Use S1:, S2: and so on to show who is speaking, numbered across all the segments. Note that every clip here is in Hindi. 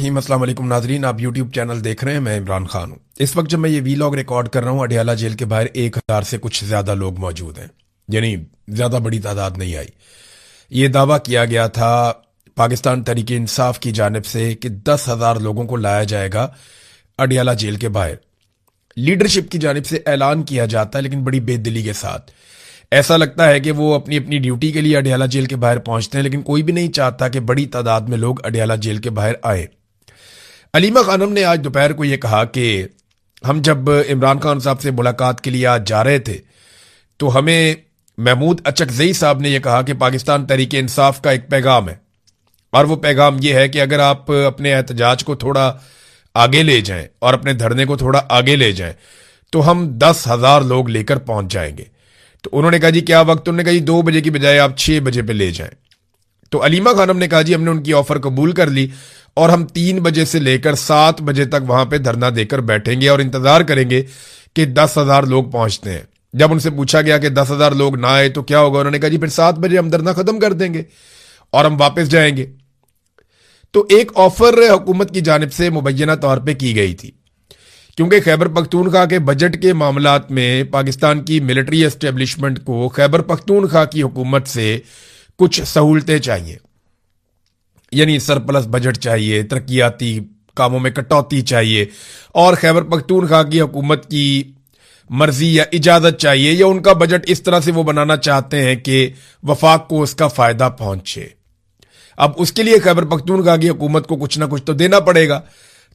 S1: अस्सलाम वालेकुम नाजरीन, आप यूट्यूब चैनल देख रहे हैं। मैं इमरान खान हूँ। इस वक्त जब मैं ये वीलॉग रिकॉर्ड कर रहा हूँ, अडयाला जेल के बाहर 1000 से कुछ ज्यादा लोग मौजूद हैं, यानी ज्यादा बड़ी तादाद नहीं आई। ये दावा किया गया था पाकिस्तान तहरीक इंसाफ की जानिब से कि 10,000 लोगों को लाया जाएगा अडयाला जेल के बाहर। लीडरशिप की जानिब से ऐलान किया जाता है, लेकिन बड़ी बेदिली के साथ। ऐसा लगता है कि वो अपनी अपनी ड्यूटी के लिए अडयाला जेल के बाहर पहुंचते हैं, लेकिन कोई भी नहीं चाहता कि बड़ी तादाद में लोग अडयाला जेल के बाहर आए। अलीमा खानम ने आज दोपहर को यह कहा कि हम जब इमरान खान साहब से मुलाकात के लिए आज जा रहे थे तो हमें महमूद अचकजई साहब ने यह कहा कि पाकिस्तान तहरीक इंसाफ का एक पैगाम है, और वो पैगाम यह है कि अगर आप अपने एहतजाज को थोड़ा आगे ले जाएं और अपने धरने को थोड़ा आगे ले जाएं तो हम 10,000 लोग लेकर पहुंच जाएंगे। तो उन्होंने कहा जी क्या वक्त? उन्होंने कहा जी 2 बजे की बजाय आप 6 बजे पे ले जाएं। तो अलीमा खानम ने कहा जी हमने उनकी ऑफर कबूल कर ली और हम 3 बजे से लेकर 7 बजे तक वहां पे धरना देकर बैठेंगे और इंतजार करेंगे कि 10,000 लोग पहुंचते हैं। जब उनसे पूछा गया कि 10,000 लोग ना आए तो क्या होगा, उन्होंने कहा जी फिर 7 बजे हम धरना खत्म कर देंगे और हम वापस जाएंगे। तो एक ऑफर हुकूमत की जानिब से मुबैना तौर पर की गई थी, क्योंकि खैबर पख्तूनख्वा के बजट के मामलात में पाकिस्तान की मिलिट्री एस्टेब्लिशमेंट को खैबर पख्तूनख्वा की हुकूमत से कुछ सहूलतें चाहिए, यानी सरप्लस बजट चाहिए, तरक्याती कामों में कटौती चाहिए, और खैबर पख्तूनख्वा की हुकूमत की मर्जी या इजाजत चाहिए, या उनका बजट इस तरह से वो बनाना चाहते हैं कि वफाक को उसका फायदा पहुंचे। अब उसके लिए खैबर पख्तूनख्वा की हुकूमत को कुछ ना कुछ तो देना पड़ेगा।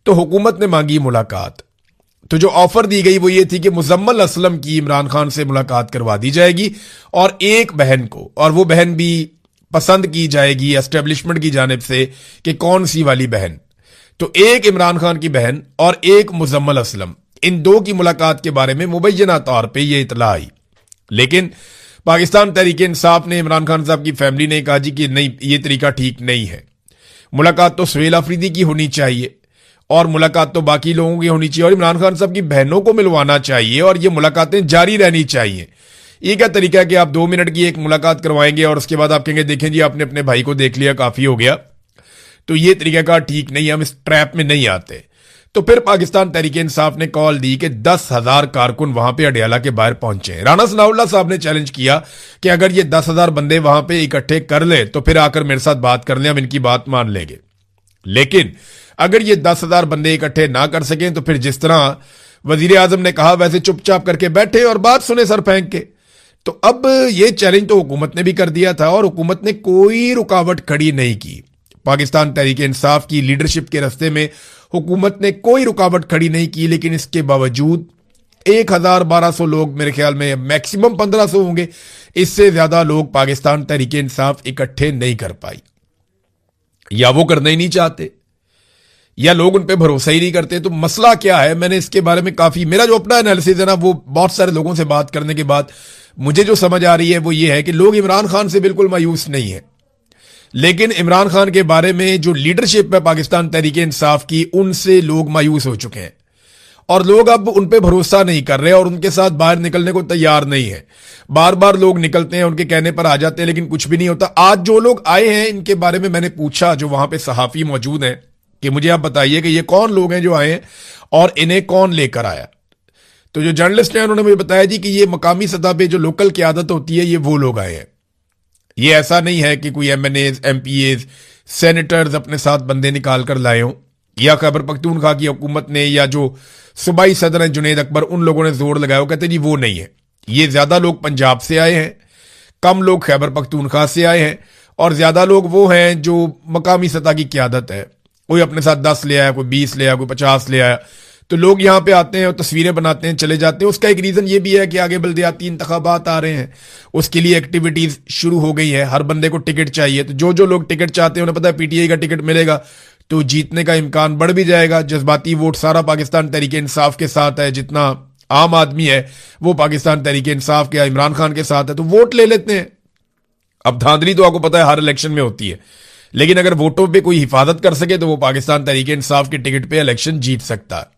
S1: तो हुकूमत ने मांगी मुलाकात। तो जो ऑफर दी गई वो ये थी कि मुजम्मल असलम की इमरान खान से मुलाकात करवा दी जाएगी और एक बहन को, और वो बहन भी पसंद की जाएगी एस्टेब्लिशमेंट की जानिब से कि कौन सी वाली बहन। तो एक इमरान खान की बहन और एक मुजम्मल असलम, इन दो की मुलाकात के बारे में मुबैना तौर पे ये इतला आई। लेकिन पाकिस्तान तहरीक इंसाफ ने, इमरान खान साहब की फैमिली ने कहा जी कि नहीं, ये तरीका ठीक नहीं है। मुलाकात तो सुहेल अफरीदी की होनी चाहिए और मुलाकात तो बाकी लोगों की होनी चाहिए और इमरान खान साहब की बहनों को मिलवाना चाहिए और ये मुलाकातें जारी रहनी चाहिए। ये क्या तरीका है कि आप 2 मिनट की एक मुलाकात करवाएंगे और उसके बाद आप कहेंगे देखें जी आपने अपने भाई को देख लिया, काफी हो गया। तो ये तरीका ठीक नहीं है, हम इस ट्रैप में नहीं आते। तो फिर पाकिस्तान तहरीक इंसाफ ने कॉल दी कि 10,000 कारकुन वहां पे अडयाला के बाहर पहुंचे। राना सनाउल्लाह साहब ने चैलेंज किया कि अगर ये 10,000 बंदे वहां पे इकट्ठे कर ले तो फिर आकर मेरे साथ बात कर ले, हम इनकी बात मान लेंगे। लेकिन अगर ये 10,000 बंदे इकट्ठे ना कर सकें तो फिर जिस तरह वजीर आजम ने कहा वैसे चुपचाप करके बैठे और बात सुने सर फेंक के। तो अब ये चैलेंज तो हुकूमत ने भी कर दिया था और हुकूमत ने कोई रुकावट खड़ी नहीं की। पाकिस्तान तहरीक इंसाफ की लीडरशिप के रास्ते में हुकूमत ने कोई रुकावट खड़ी नहीं की, लेकिन इसके बावजूद 1,1200 लोग, मेरे ख्याल में मैक्सिमम 1,500 होंगे, इससे ज्यादा लोग पाकिस्तान तहरीक इंसाफ इकट्ठे नहीं कर पाई। या वो करना ही नहीं चाहते या लोग उन पे भरोसा ही नहीं करते। तो मसला क्या है, मैंने इसके बारे में काफी, मेरा जो अपना एनालिसिस है ना, वो बहुत सारे लोगों से बात करने के बाद मुझे जो समझ आ रही है वो ये है कि लोग इमरान खान से बिल्कुल मायूस नहीं है, लेकिन इमरान खान के बारे में जो लीडरशिप है पाकिस्तान तहरीक इंसाफ की, उनसे लोग मायूस हो चुके हैं और लोग अब उन पे भरोसा नहीं कर रहे और उनके साथ बाहर निकलने को तैयार नहीं है। बार बार लोग निकलते हैं, उनके कहने पर आ जाते हैं, लेकिन कुछ भी नहीं होता। आज जो लोग आए हैं इनके बारे में मैंने पूछा, जो वहां पे सहाफी मौजूद हैं, कि मुझे आप बताइए कि ये कौन लोग हैं जो आए हैं और इन्हें कौन लेकर आया। तो जो जर्नलिस्ट हैं उन्होंने मुझे बताया जी कि ये मकामी सतह पे जो लोकल क़यादत होती है, ये वो लोग आए हैं। ये ऐसा नहीं है कि कोई MNAs, MPAs, सेनेटर्स अपने साथ बंदे निकाल कर लाए हों, या खैबर पख्तूनख्वा की हुकूमत ने या जो सूबाई सदर हैं जुनेद अकबर, उन लोगों ने जोर लगाया। वो कहते जी वो नहीं है, ये ज्यादा लोग पंजाब से आए हैं, कम लोग खैबर पख्तूनख्वा से आए हैं और ज्यादा लोग वो हैं जो मकामी सतह की क़यादत है। कोई अपने साथ 10 ले आया, कोई 20 ले आया, कोई 50 ले आया। तो लोग यहां पे आते हैं और तस्वीरें बनाते हैं, चले जाते हैं। उसका एक रीजन ये भी है कि आगे बल्दियाती इंतखाबात आ रहे हैं, उसके लिए एक्टिविटीज शुरू हो गई है। हर बंदे को टिकट चाहिए, तो जो जो लोग टिकट चाहते हैं उन्हें पता है PTI का टिकट मिलेगा तो जीतने का इम्कान बढ़ भी जाएगा। जज्बाती वोट सारा पाकिस्तान तहरीक इंसाफ के साथ है, जितना आम आदमी है वो पाकिस्तान तहरीक इंसाफ के, इमरान खान के साथ है, तो वोट ले लेते हैं। अब धांधली तो आपको पता है हर इलेक्शन में होती है, लेकिन अगर वोटों पे कोई हिफाजत कर सके तो वो पाकिस्तान तहरीक इंसाफ के टिकट पे इलेक्शन जीत सकता है।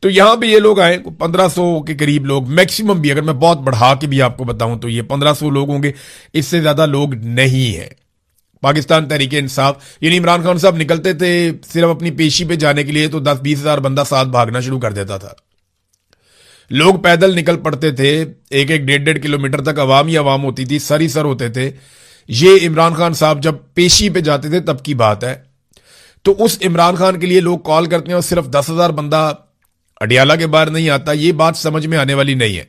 S1: तो यहां पे ये लोग आए, 1500 के करीब लोग मैक्सिमम भी, अगर मैं बहुत बढ़ा के भी आपको बताऊं तो ये 1500 लोग होंगे, इससे ज्यादा लोग नहीं है। पाकिस्तान तहरीक इंसाफ, यानी इमरान खान साहब निकलते थे सिर्फ अपनी पेशी पे जाने के लिए तो 10-20 हजार बंदा साथ भागना शुरू कर देता था। लोग पैदल निकल पड़ते थे, 1-1, 1.5 किलोमीटर तक अवाम ही अवाम होती थी, सर ही सर होते थे। ये इमरान खान साहब जब पेशी पे जाते थे तब की बात है। तो उस इमरान खान के लिए लोग कॉल करते हैं और सिर्फ 10,000 बंदा अडियाला के बाहर नहीं आता, ये बात समझ में आने वाली नहीं है।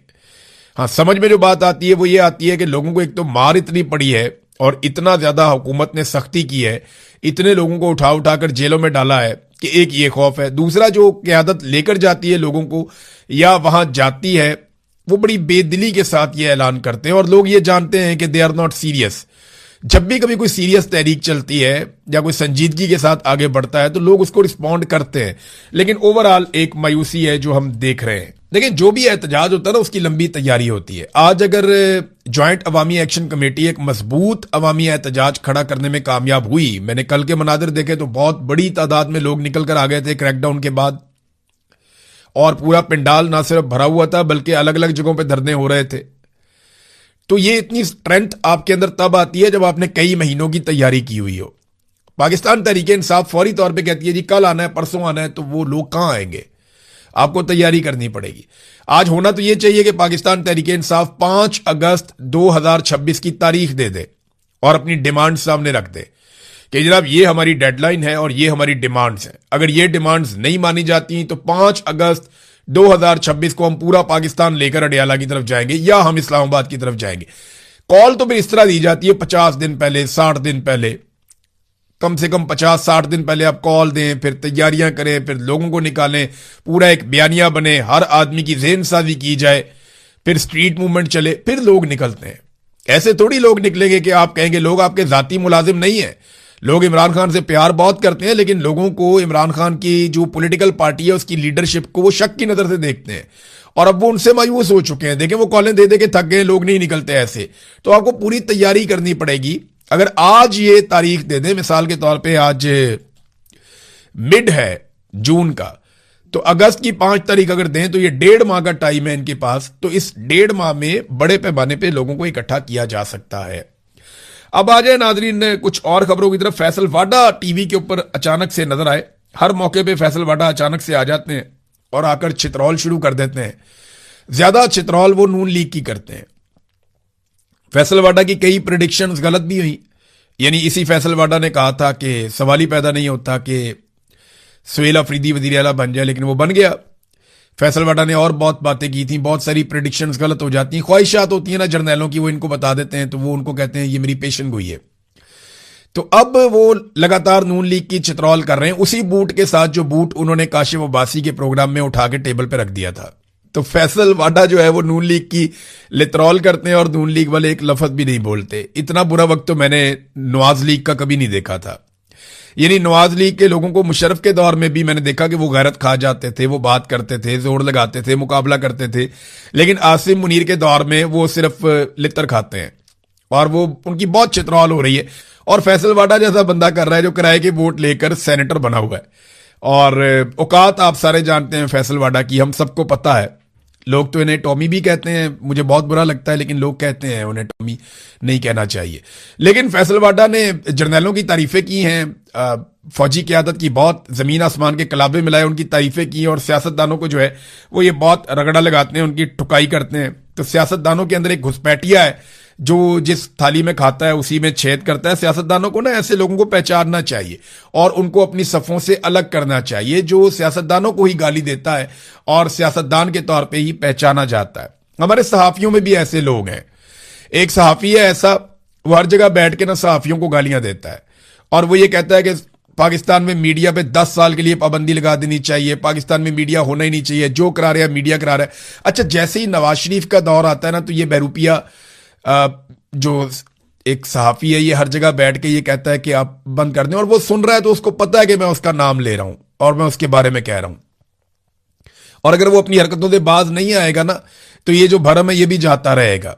S1: हाँ, समझ में जो बात आती है वो ये आती है कि लोगों को एक तो मार इतनी पड़ी है और इतना ज्यादा हुकूमत ने सख्ती की है, इतने लोगों को उठा उठाकर जेलों में डाला है कि एक ये खौफ है। दूसरा, जो क्यादत लेकर जाती है लोगों को या वहां जाती है, वो बड़ी बेदिली के साथ ये ऐलान करते हैं और लोग ये जानते हैं कि दे आर नॉट सीरियस। जब भी कभी कोई सीरियस तहरीक चलती है या कोई संजीदगी के साथ आगे बढ़ता है तो लोग उसको रिस्पॉन्ड करते हैं, लेकिन ओवरऑल एक मायूसी है जो हम देख रहे हैं। लेकिन जो भी एहतजाज होता है ना, उसकी लंबी तैयारी होती है। आज अगर जॉइंट अवामी एक्शन कमेटी एक मजबूत अवामी एहतजाज खड़ा करने में कामयाब हुई, मैंने कल के मनाजिर देखे तो बहुत बड़ी तादाद में लोग निकल कर आ गए थे क्रैकडाउन के बाद, और पूरा पंडाल ना सिर्फ भरा हुआ था बल्कि अलग अलग जगहों पर धरने हो रहे थे। तो ये इतनी स्ट्रेंथ आपके अंदर तब आती है जब आपने कई महीनों की तैयारी की हुई हो। पाकिस्तान तहरीक इंसाफ फौरी तौर पे कहती है जी कल आना है, परसों आना है, तो वो लोग कहां आएंगे? आपको तैयारी करनी पड़ेगी। आज होना तो ये चाहिए कि पाकिस्तान तहरीक इंसाफ 5 अगस्त 2026 की तारीख दे दे और अपनी डिमांड सामने रख दे कि जनाब ये हमारी डेडलाइन है और ये हमारी डिमांड्स हैं। अगर ये डिमांड्स नहीं मानी जाती तो 5 अगस्त 2026 को हम पूरा पाकिस्तान लेकर अडियाला की तरफ जाएंगे या हम इस्लामाबाद की तरफ जाएंगे। कॉल तो फिर इस तरह दी जाती है 50 दिन पहले, 60 दिन पहले, कम से कम 50-60 दिन पहले आप कॉल दें, फिर तैयारियां करें, फिर लोगों को निकालें, पूरा एक बयानिया बने, हर आदमी की ज़हन साजी की जाए, फिर स्ट्रीट मूवमेंट चले, फिर लोग निकलते हैं। ऐसे थोड़ी लोग निकलेंगे कि आप कहेंगे लोग आपके जाती मुलाजिम नहीं है। लोग इमरान खान से प्यार बहुत करते हैं, लेकिन लोगों को इमरान खान की जो पॉलिटिकल पार्टी है उसकी लीडरशिप को वो शक की नजर से देखते हैं और अब वो उनसे मायूस हो चुके हैं। देखें, वो कॉलें दे दे के थक गए, लोग नहीं निकलते ऐसे। तो आपको पूरी तैयारी करनी पड़ेगी। अगर आज ये तारीख दे दें, मिसाल के तौर पे आज मिड है जून का, तो अगस्त की 5 तारीख अगर दें तो ये 1.5 माह का टाइम है इनके पास। तो इस 1.5 माह में बड़े पैमाने पे लोगों को इकट्ठा किया जा सकता है। अब आ जाए नाजरीन कुछ और खबरों की तरफ। फैसल वाडा टीवी के ऊपर अचानक से नजर आए। हर मौके पे फैसल वाडा अचानक से आ जाते हैं और आकर चित्रौल शुरू कर देते हैं। ज्यादा चित्रौल वो नून लीग की करते हैं। फैसल वाडा की कई प्रेडिक्शंस गलत भी हुई। यानी इसी फैसल वाडा ने कहा था कि सवाल ही पैदा नहीं होता कि सुहेल अफरीदी वजीर आला बन जाए, लेकिन वो बन गया। फैसल वाडा ने और बहुत बातें की थी, बहुत सारी प्रेडिक्शंस गलत हो जाती हैं। ख्वाहिशात होती हैं ना जर्नैलों की, वो इनको बता देते हैं तो वो उनको कहते हैं ये मेरी पेशन गोई है। तो अब वो लगातार नून लीग की चित्रौल कर रहे हैं, उसी बूट के साथ जो बूट उन्होंने काशिफ अब्बासी के प्रोग्राम में उठा के टेबल पर रख दिया था। तो फैसल वाडा जो है वो नून लीग की लितरौल करते हैं और नून लीग वाले एक लफ्ज भी नहीं बोलते। इतना बुरा वक्त तो मैंने नवाज लीग का कभी नहीं देखा था। यानी नवाज लीग के लोगों को मुशर्रफ के दौर में भी मैंने देखा कि वो गैरत खा जाते थे, वो बात करते थे, जोर लगाते थे, मुकाबला करते थे, लेकिन आसिम मुनीर के दौर में वो सिर्फ लितर खाते हैं और वो उनकी बहुत चित्रौल हो रही है। और फैसल वाडा जैसा बंदा कर रहा है जो किराए के वोट लेकर सेनेटर बना हुआ है। और औकात आप सारे जानते हैं फैसल वाडा की, हम सबको पता है। लोग तो इन्हें टॉमी भी कहते हैं, मुझे बहुत बुरा लगता है, लेकिन लोग कहते हैं, उन्हें टॉमी नहीं कहना चाहिए। लेकिन फैसल वाडा ने जर्नैलों की तारीफें की हैं, फौजी क़यादत की बहुत जमीन आसमान के कलाबे मिलाए उनकी तारीफें की, और सियासतदानों को जो है वो ये बहुत रगड़ा लगाते हैं, उनकी ठुकाई करते हैं। तो सियासतदानों के अंदर एक घुसपैठिया है जो जिस थाली में खाता है उसी में छेद करता है। सियासतदानों को ना ऐसे लोगों को पहचानना चाहिए और उनको अपनी सफ़ों से अलग करना चाहिए जो सियासतदानों को ही गाली देता है और सियासतदान के तौर पे ही पहचाना जाता है। हमारे सहाफ़ियों में भी ऐसे लोग हैं। एक सहाफ़ी है ऐसा, वो हर जगह बैठ के ना सहाफ़ियों को गालियां देता है और वो ये कहता है कि पाकिस्तान में मीडिया पे 10 साल के लिए पाबंदी लगा देनी चाहिए, पाकिस्तान में मीडिया होना ही नहीं चाहिए, जो करा रहा है मीडिया करा रहा है। अच्छा, जैसे ही नवाज शरीफ का दौर आता है ना तो ये बहरूपिया जो एक सहाफी है ये हर जगह बैठ के ये कहता है कि आप बंद कर दें, और वो सुन रहा है तो उसको पता है कि मैं उसका नाम ले रहा हूं और मैं उसके बारे में कह रहा हूं। और अगर वो अपनी हरकतों से बाज नहीं आएगा ना तो ये जो भरम है ये भी जाता रहेगा।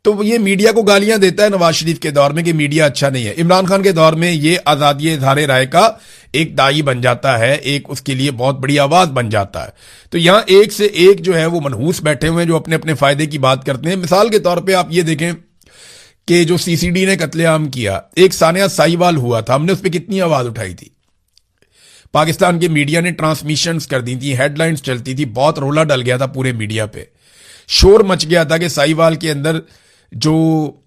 S1: तो ये मीडिया को गालियां देता है नवाज शरीफ के दौर में कि मीडिया अच्छा नहीं है। इमरान खान के दौर में ये आजादी इज़हार राय का एक दाई बन जाता है, एक उसके लिए बहुत बड़ी आवाज बन जाता है। तो यहां एक से एक जो है वो मनहूस बैठे हुए हैं जो अपने अपने फायदे की बात करते हैं। मिसाल के तौर पे आप ये देखें कि जो सीसीडी ने कत्लेआम किया, एक सानिया साहिवाल हुआ था, हमने उस पर कितनी आवाज उठाई थी। पाकिस्तान के मीडिया ने ट्रांसमिशंस कर दी थी, हेडलाइंस चलती थी, बहुत रोला डल गया था पूरे मीडिया पे, शोर मच गया था कि साहिवाल के अंदर जो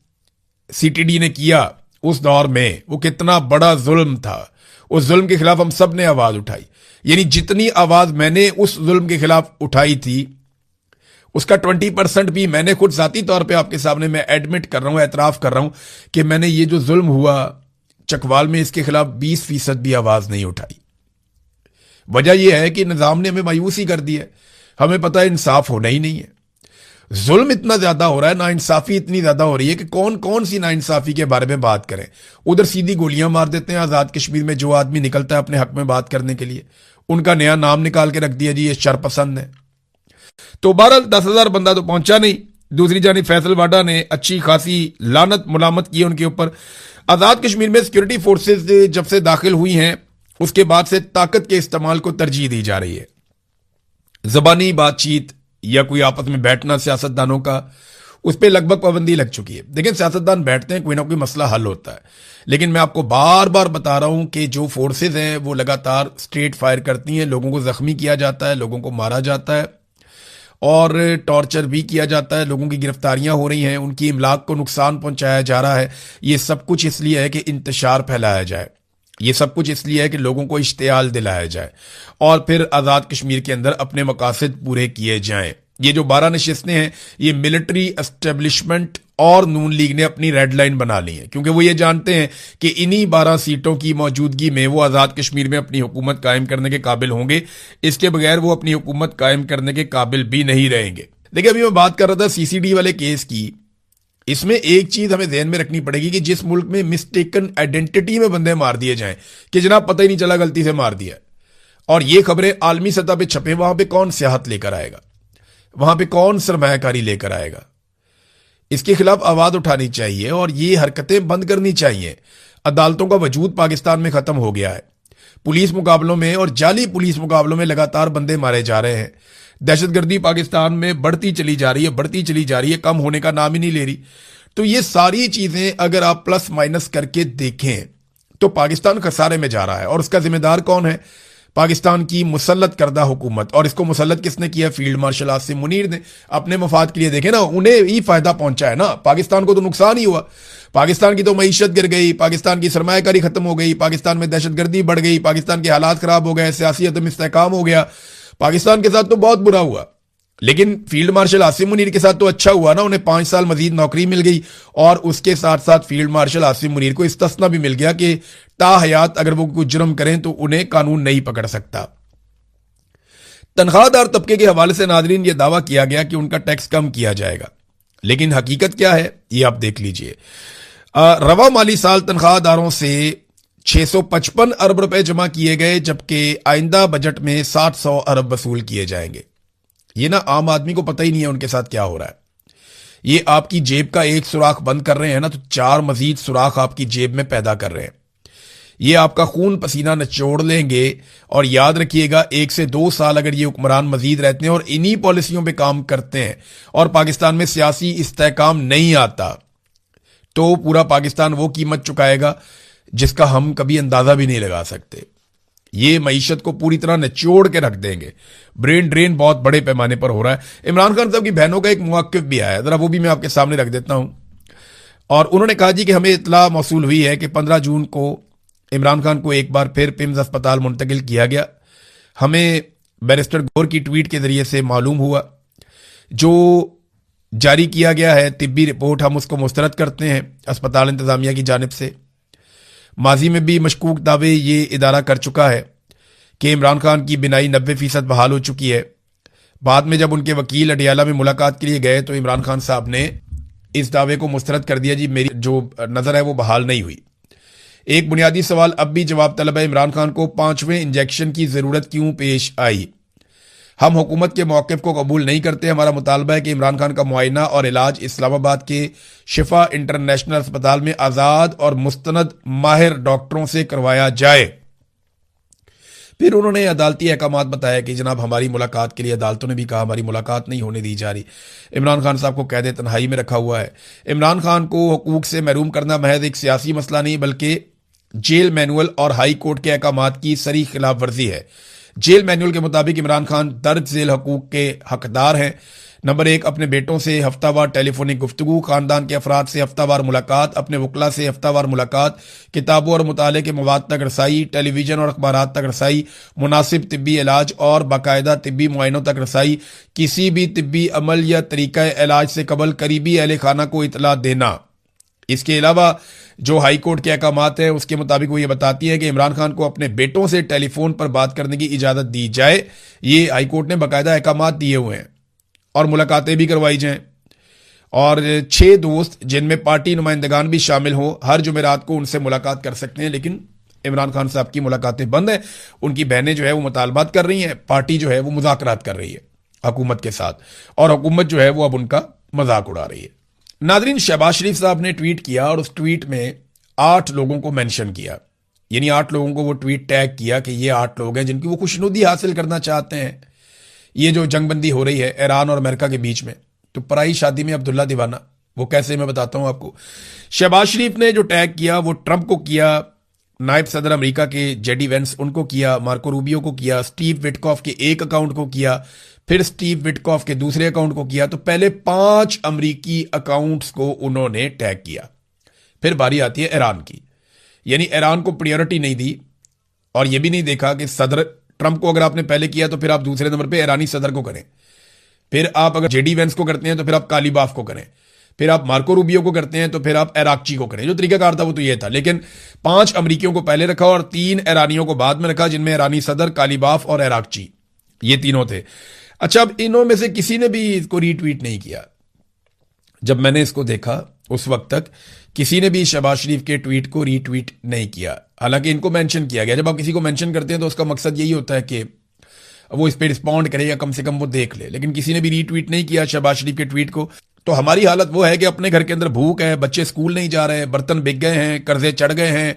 S1: सीटीडी ने किया उस दौर में वो कितना बड़ा जुल्म था। उस जुल्म के खिलाफ हम सब ने आवाज उठाई। यानी जितनी आवाज मैंने उस जुल्म के खिलाफ उठाई थी उसका 20% भी मैंने खुद जाती तौर पे आपके सामने मैं एडमिट कर रहा हूं, एतराफ कर रहा हूं कि मैंने ये जो जुल्म हुआ चकवाल में इसके खिलाफ 20% भी आवाज नहीं उठाई। वजह यह है कि निजाम ने हमें मायूसी कर दी है। हमें पता है इंसाफ होना ही नहीं है, जुल्म इतना ज्यादा हो रहा है, नाइंसाफी इतनी ज्यादा हो रही है कि कौन कौन सी नाइंसाफी के बारे में बात करें। उधर सीधी गोलियां मार देते हैं आजाद कश्मीर में जो आदमी निकलता है अपने हक में बात करने के लिए, उनका नया नाम निकाल के रख दिया जी ये शरपसंद है। तो 12-10,000 बंदा तो पहुंचा नहीं। दूसरी जानी फैसल वाडा ने अच्छी खासी लानत मुलामत की उनके ऊपर। आजाद कश्मीर में सिक्योरिटी फोर्सेस जब से दाखिल हुई हैं उसके बाद से ताकत के इस्तेमाल को तरजीह दी जा रही है। जबानी बातचीत या कोई आपस में बैठना सियासतदानों का, उस पर लगभग पाबंदी लग चुकी है। देखिए सियासतदान बैठते हैं, कोई ना कोई मसला हल होता है, लेकिन मैं आपको बार बार बता रहा हूं कि जो फोर्सेज हैं वो लगातार स्ट्रेट फायर करती हैं, लोगों को जख्मी किया जाता है, लोगों को मारा जाता है और टॉर्चर भी किया जाता है, लोगों की गिरफ्तारियां हो रही हैं, उनकी इमलाक को नुकसान पहुंचाया जा रहा है। ये सब कुछ इसलिए है कि इंतशार फैलाया जाए, ये सब कुछ इसलिए है कि लोगों को इश्तियाल दिलाया जाए और फिर आज़ाद कश्मीर के अंदर अपने मकासद पूरे किए जाएं। ये जो 12 नशिस्तें हैं ये मिलिट्री एस्टेब्लिशमेंट और नून लीग ने अपनी रेड लाइन बना ली है, क्योंकि वो ये जानते हैं कि इन्हीं 12 सीटों की मौजूदगी में वो आज़ाद कश्मीर में अपनी हुकूमत कायम करने के काबिल होंगे। इसके बगैर वो अपनी हुकूमत कायम करने के काबिल भी नहीं रहेंगे। देखिए अभी मैं बात कर रहा था सीसीडी वाले केस की, इसमें एक चीज हमें ध्यान में रखनी पड़ेगी कि जिस मुल्क में मिस्टेकन आइडेंटिटी में बंदे मार दिए जाएं कि जनाब पता ही नहीं चला गलती से मार दिया, और ये खबरें आलमी सतह पे छपे, वहां पे कौन सियाहत लेकर आएगा, वहां पे कौन सरमायाकारी लेकर आएगा। इसके खिलाफ आवाज उठानी चाहिए और ये हरकतें बंद करनी चाहिए। अदालतों का वजूद पाकिस्तान में खत्म हो गया है। पुलिस मुकाबलों में और जाली पुलिस मुकाबलों में लगातार बंदे मारे जा रहे हैं। दहशतगर्दी पाकिस्तान में बढ़ती चली जा रही है, बढ़ती चली जा रही है, कम होने का नाम ही नहीं ले रही। तो ये सारी चीजें अगर आप प्लस माइनस करके देखें तो पाकिस्तान खसारे में जा रहा है। और उसका जिम्मेदार कौन है? पाकिस्तान की मुसल्लत करदा हुकूमत। और इसको मुसल्लत किसने किया? फील्ड मार्शल आसिम मुनीर ने। अपने मफाद के लिए देखें ना, उन्हें ही फायदा पहुंचा है ना, पाकिस्तान को तो नुकसान ही हुआ। पाकिस्तान की तो मईशत गिर गई, पाकिस्तान की सरमायाकारी खत्म हो गई, पाकिस्तान में दहशतगर्दी बढ़ गई, पाकिस्तान के हालात खराब हो गए, सियासी अदम इस्तेहकाम हो गया। पाकिस्तान के साथ तो बहुत बुरा हुआ, लेकिन फील्ड मार्शल आसिम मुनीर के साथ तो अच्छा हुआ ना, उन्हें 5 साल मजीद नौकरी मिल गई और उसके साथ साथ फील्ड मार्शल आसिम मुनीर को इस्तिस्ना भी मिल गया कि ताहयात अगर वो कुछ जुर्म करें तो उन्हें कानून नहीं पकड़ सकता। तनख्वाहदार तबके के हवाले से नाजरीन ये दावा किया गया कि उनका टैक्स कम किया जाएगा, लेकिन हकीकत क्या है ये आप देख लीजिए। रवा माली साल तनख्वाहदारों से 655 अरब रुपए जमा किए गए, जबकि आइंदा बजट में 700 अरब वसूल किए जाएंगे। ये ना आम आदमी को पता ही नहीं है उनके साथ क्या हो रहा है। ये आपकी जेब का एक सुराख बंद कर रहे हैं ना, तो 4 मजीद सुराख आपकी जेब में पैदा कर रहे हैं। ये आपका खून पसीना निचोड़ लेंगे। और याद रखिएगा 1 से 2 साल अगर ये हुक्मरान मजीद रहते हैं और इन्हीं पॉलिसियों पे काम करते हैं और पाकिस्तान में सियासी इस्तेहकाम नहीं आता, तो पूरा पाकिस्तान वो कीमत चुकाएगा जिसका हम कभी अंदाजा भी नहीं लगा सकते। ये मईशत को पूरी तरह निचोड़ के रख देंगे। ब्रेन ड्रेन बहुत बड़े पैमाने पर हो रहा है। इमरान खान साहब की बहनों का एक मुवाक्किफ भी आया, जरा वो भी मैं आपके सामने रख देता हूं। और उन्होंने कहा जी कि हमें इतला मौसूल हुई है कि 15 जून को इमरान खान को एक बार फिर पिम्स अस्पताल मुंतकिल किया गया। हमें बैरिस्टर गौर की ट्वीट के जरिए से मालूम हुआ। जो जारी किया गया है तिब्बी रिपोर्ट, हम उसको मुस्तरद करते हैं अस्पताल इंतजामिया की जानिब से। माजी में भी मशकूक दावे ये इदारा कर चुका है कि इमरान खान की बिनाई 90% बहाल हो चुकी है। बाद में जब उनके वकील अडियाला में मुलाकात के लिए गए तो इमरान खान साहब ने इस दावे को मुस्तरद कर दिया, जी मेरी जो नज़र है वो बहाल नहीं हुई। एक बुनियादी सवाल अब भी जवाब तलब है, इमरान खान को 5वें इंजेक्शन की ज़रूरत क्यों पेश आई? हम हुकूमत के मौक़िफ़ को कबूल नहीं करते। हमारा मुतालबा है कि इमरान खान का मुआयना और इलाज इस्लामाबाद के शिफा इंटरनेशनल अस्पताल में आज़ाद और मुस्तनद माहिर डॉक्टरों से करवाया जाए। फिर उन्होंने अदालती अहकामात बताया कि जनाब हमारी मुलाकात के लिए अदालतों ने भी कहा हमारी मुलाकात नहीं होने दी जा रही। इमरान खान साहब को कैद तन्हाई में रखा हुआ है। इमरान खान को हुकूक से महरूम करना महज एक सियासी मसला नहीं बल्कि जेल मैनुअल और हाई कोर्ट के अहकामात की सरी खिलाफ वर्जी है। जेल मैनुअल के मुताबिक इमरान खान दर्ज झेल हकूक के हकदार हैं। नंबर 1, अपने बेटों से हफ्तावार टेलीफोनिक गुफ्तगू, खानदान के अफराद से हफ्तावार मुलाकात, अपने वकला से हफ्तावार मुलाकात, किताबों और मुताले के मवाद तक रसाई, टेलीविजन और अखबारात तक रसाई, मुनासिब तिब्बी इलाज और बाकायदा तिब्बी मुआयनों तक रसाई, किसी भी तिब्बी अमल या तरीका इलाज से कबल करीबी अहले खाना को इतला देना। इसके अलावा जो हाई कोर्ट के अहकामात हैं उसके मुताबिक वो ये बताती है कि इमरान खान को अपने बेटों से टेलीफोन पर बात करने की इजाजत दी जाए। ये हाई कोर्ट ने बाकायदा अहकामात दिए हुए हैं और मुलाकातें भी करवाई जाएं। और 6 दोस्त जिनमें पार्टी नुमाइंदगान भी शामिल हो हर जुमेरात को उनसे मुलाकात कर सकते हैं, लेकिन इमरान खान साहब की मुलाकातें बंद हैं। उनकी बहनें जो है वो मुतालबात कर रही हैं, पार्टी जो है वो मुज़ाकरात कर रही है हुकूमत के साथ, और हुकूमत जो है वो अब उनका मजाक उड़ा रही है। नादरीन, शहबाज शरीफ साहब ने ट्वीट किया और उस ट्वीट में 8 लोगों को मेंशन किया, यानी 8 लोगों को वो ट्वीट टैग किया कि ये 8 लोग हैं जिनकी वो खुशनुदी हासिल करना चाहते हैं। ये जो जंगबंदी हो रही है ईरान और अमेरिका के बीच में, तो पराई शादी में अब्दुल्ला दीवाना, वो कैसे मैं बताता हूं आपको। शहबाज शरीफ ने जो टैग किया वो ट्रंप को किया, नायब सदर अमेरिका के जेडी वेंस उनको किया, मार्को रूबियो को किया, स्टीव विटकॉफ के एक अकाउंट को किया, फिर स्टीव विटकॉफ के दूसरे अकाउंट को किया। तो पहले 5 अमरीकी अकाउंट्स को उन्होंने टैग किया। फिर बारी आती है ईरान की, यानी ईरान को प्रायोरिटी नहीं दी और यह भी नहीं देखा कि सदर ट्रंप को अगर आपने पहले किया तो फिर आप दूसरे नंबर पे ईरानी सदर को करें, फिर आप अगर जेडी वेंस को करते हैं तो फिर आप कालीबाफ को करें, फिर आप मार्को रूबियो को करते हैं तो फिर आप इराकची को करें। जो तरीकाकार था वो तो ये था, लेकिन 5 अमरीकियों को पहले रखा और 3 ईरानियों को बाद में रखा, जिनमें ईरानी सदर, कालीबाफ और इराकची, ये तीनों थे। अच्छा, अब इनों में से किसी ने भी इसको रीट्वीट नहीं किया। जब मैंने इसको देखा उस वक्त तक किसी ने भी शहबाज शरीफ के ट्वीट को रीट्वीट नहीं किया, हालांकि इनको मेंशन किया गया। जब आप किसी को मेंशन करते हैं तो उसका मकसद यही होता है कि वो इस पर रिस्पॉन्ड करे या कम से कम वो देख ले, लेकिन किसी ने भी रीट्वीट नहीं किया शहबाज शरीफ के ट्वीट को। तो हमारी हालत वो है कि अपने घर के अंदर भूख है, बच्चे स्कूल नहीं जा रहे हैं, बर्तन बिक गए हैं, कर्जे चढ़ गए हैं,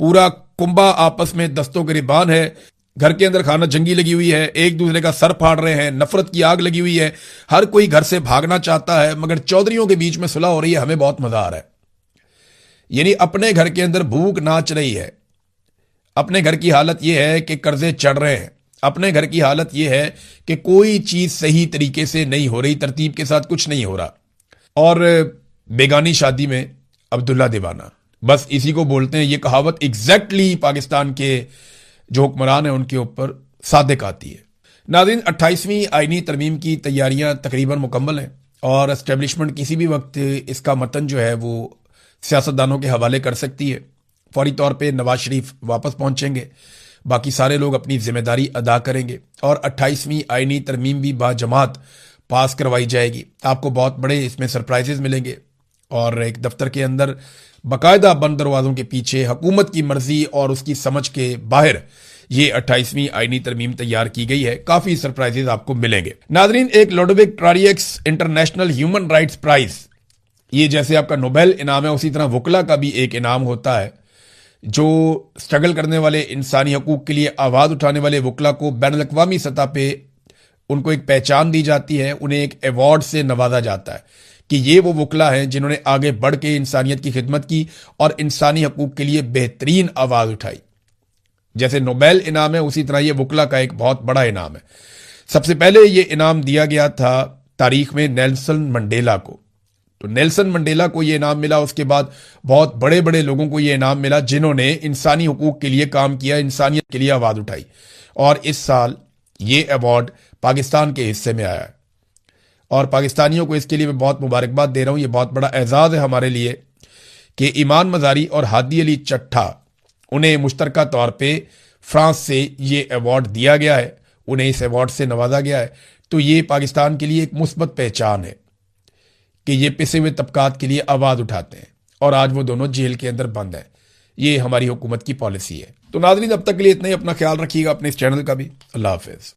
S1: पूरा कुंबा आपस में दस्तों गिरबान है, घर के अंदर खाना जंगी लगी हुई है, एक दूसरे का सर फाड़ रहे हैं, नफरत की आग लगी हुई है, हर कोई घर से भागना चाहता है, मगर चौधरियों के बीच में सुलह हो रही है, हमें बहुत मजा आ रहा है। यानी अपने घर के अंदर भूख नाच रही है, अपने घर की हालत यह है कि कर्जे चढ़ रहे हैं, अपने घर की हालत यह है कि कोई चीज सही तरीके से नहीं हो रही, तरतीब के साथ कुछ नहीं हो रहा। और बेगानी शादी में अब्दुल्ला दीवाना, बस इसी को बोलते हैं। ये कहावत एग्जैक्टली पाकिस्तान के जो हुक्मरान है उनके ऊपर सादिक आती है। नाज़रीन, 28वीं आईनी तरमीम की तैयारियां तकरीबन मुकम्मल हैं और एस्टेब्लिशमेंट किसी भी वक्त इसका मतन जो है वो सियासतदानों के हवाले कर सकती है। फौरी तौर पे नवाज शरीफ वापस पहुंचेंगे, बाकी सारे लोग अपनी जिम्मेदारी अदा करेंगे और 28वीं आईनी तरमीम भी बाजमात पास करवाई जाएगी। आपको बहुत बड़े इसमें सरप्राइजेज मिलेंगे और एक दफ्तर के अंदर बाकायदा बंद दरवाजों के पीछे हुकूमत की मर्जी और उसकी समझ के बाहर ये 28वीं आईनी तरमीम तैयार की गई है। काफी सरप्राइजेज आपको मिलेंगे। नाजरीन, एक लोडोविक ट्रारियक्स इंटरनेशनल ह्यूमन राइट्स प्राइज, ये जैसे आपका नोबेल इनाम है उसी तरह वकला का भी एक इनाम होता है। जो स्ट्रगल करने वाले, इंसानी हकूक के लिए आवाज उठाने वाले वकला को बैनुल-अक़वामी सतह पे उनको एक पहचान दी जाती है, उन्हें एक अवार्ड से नवाजा जाता है कि ये वो वकला हैं जिन्होंने आगे बढ़ के इंसानियत की खिदमत की और इंसानी हकूक के लिए बेहतरीन आवाज उठाई। जैसे नोबेल इनाम है उसी तरह ये वकला का एक बहुत बड़ा इनाम है। सबसे पहले ये इनाम दिया गया था तारीख में नेल्सन मंडेला को। तो नेल्सन मंडेला को ये इनाम मिला, उसके बाद बहुत बड़े बड़े लोगों को ये इनाम मिला जिन्होंने इंसानी हकूक के लिए काम किया, इंसानियत के लिए आवाज उठाई। और इस साल ये अवार्ड पाकिस्तान के हिस्से में आया है और पाकिस्तानियों को इसके लिए मैं बहुत मुबारकबाद दे रहा हूं। ये बहुत बड़ा एजाज है हमारे लिए कि ईमान मजारी और हादी अली चट्ठा, उन्हें मुश्तरका तौर पे फ्रांस से ये अवार्ड दिया गया है, उन्हें इस अवार्ड से नवाजा गया है। तो ये पाकिस्तान के लिए एक मुस्बत पहचान है कि ये पिसे हुए तबकात के लिए आवाज उठाते हैं और आज वो दोनों जेल के अंदर बंद हैं। ये हमारी हुकूमत की पॉलिसी है। तो नाज़रीन, अब तक के लिए इतना ही। अपना ख्याल रखिएगा, अपने इस चैनल का भी। अल्लाह हाफिज।